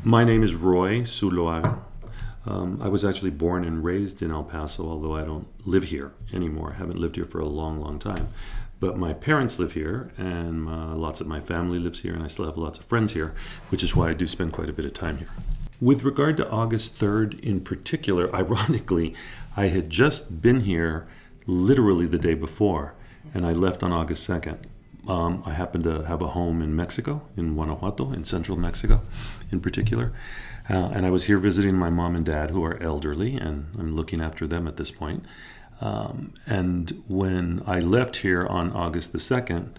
My name is Roy Zuloaga. I was actually born and raised in El Paso, although I don't live here anymore. I haven't lived here for a long, long time. But my parents live here, and lots of my family lives here, and I still have lots of friends here, which is why I do spend quite a bit of time here. With regard to August 3rd in particular, ironically, I had just been here literally the day before, and I left on August 2nd. I happen to have a home in Mexico, in Guanajuato, in central Mexico in particular. And I was here visiting my mom and dad, who are elderly, and I'm looking after them at this point. And when I left here on August the 2nd,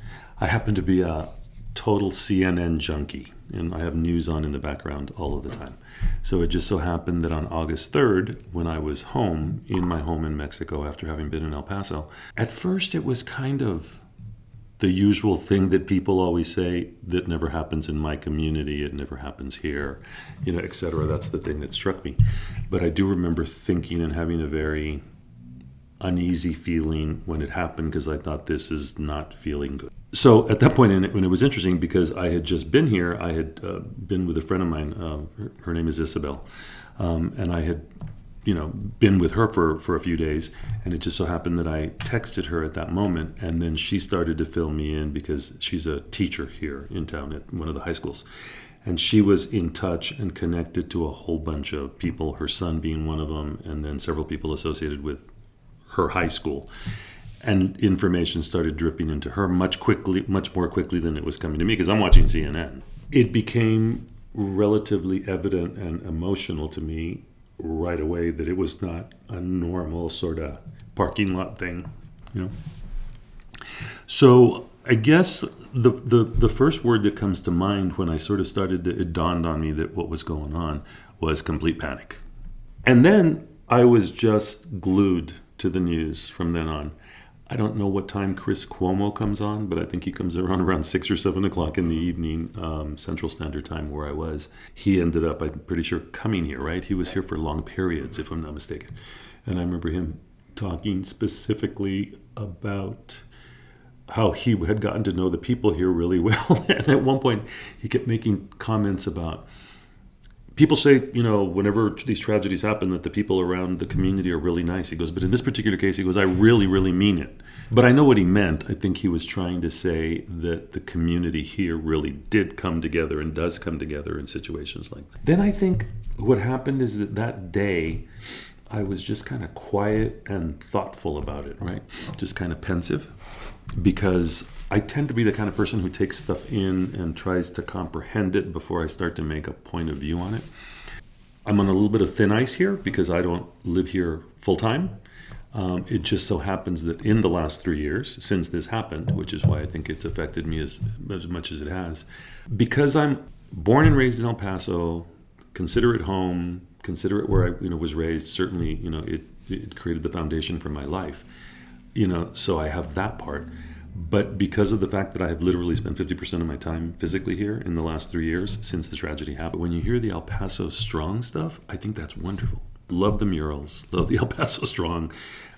I happened to be a total CNN junkie, and I have news on in the background all of the time. So it just so happened that on August 3rd, when I was home, in my home in Mexico after having been in El Paso, at first it was kind of the usual thing that people always say that never happens in my community, it never happens here, et cetera. That's the thing that struck me. But I do remember thinking and having a very uneasy feeling when it happened, because I thought, this is not feeling good. So at that point, when it was interesting, because I had just been here, I had been with a friend of mine, her name is Isabel, and I had been with her for a few days, and it just so happened that I texted her at that moment, and then she started to fill me in because she's a teacher here in town at one of the high schools. And she was in touch and connected to a whole bunch of people, her son being one of them, and then several people associated with her high school. And information started dripping into her much more quickly than it was coming to me, because I'm watching CNN. It became relatively evident and emotional to me right away that it was not a normal sort of parking lot thing, So I guess the first word that comes to mind when I sort of it dawned on me that what was going on was complete panic. And then I was just glued to the news from then on. I don't know what time Chris Cuomo comes on, but I think he comes around 6 or 7 o'clock in the evening, Central Standard Time, where I was. He ended up, I'm pretty sure, coming here, right? He was here for long periods, if I'm not mistaken. And I remember him talking specifically about how he had gotten to know the people here really well. And at one point, he kept making comments about, people say, whenever these tragedies happen, that the people around the community are really nice. He goes, but in this particular case, he goes, I really, really mean it. But I know what he meant. I think he was trying to say that the community here really did come together and does come together in situations like that. Then I think what happened is that day, I was just kind of quiet and thoughtful about it, right? Just kind of pensive, because I tend to be the kind of person who takes stuff in and tries to comprehend it before I start to make a point of view on it. I'm on a little bit of thin ice here because I don't live here full time. It just so happens that in the last 3 years since this happened, which is why I think it's affected me as much as it has, because I'm born and raised in El Paso, consider it home, consider it where I was raised. Certainly, it created the foundation for my life. So I have that part. But because of the fact that I have literally spent 50% of my time physically here in the last 3 years since the tragedy happened, when you hear the El Paso Strong stuff, I think that's wonderful. Love the murals, love the El Paso Strong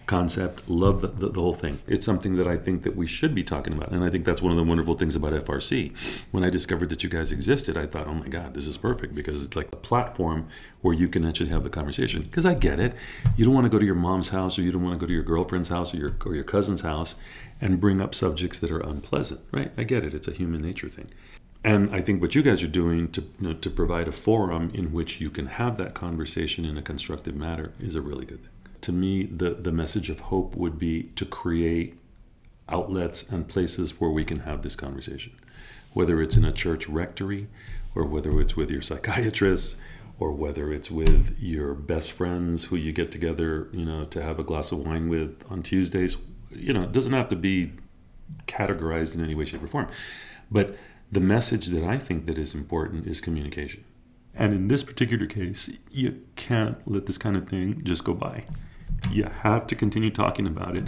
concept, love the whole thing. It's something that I think that we should be talking about. And I think that's one of the wonderful things about FRC. When I discovered that you guys existed, I thought, oh my God, this is perfect, because it's like a platform where you can actually have the conversation. Because I get it. You don't want to go to your mom's house, or you don't want to go to your girlfriend's house or your cousin's house and bring up subjects that are unpleasant, right? I get it. It's a human nature thing. And I think what you guys are doing to provide a forum in which you can have that conversation in a constructive manner is a really good thing. To me, the message of hope would be to create outlets and places where we can have this conversation, whether it's in a church rectory, or whether it's with your psychiatrist, or whether it's with your best friends who you get together, to have a glass of wine with on Tuesdays. It doesn't have to be categorized in any way, shape, or form. But the message that I think that is important is communication. And in this particular case, you can't let this kind of thing just go by. You have to continue talking about it.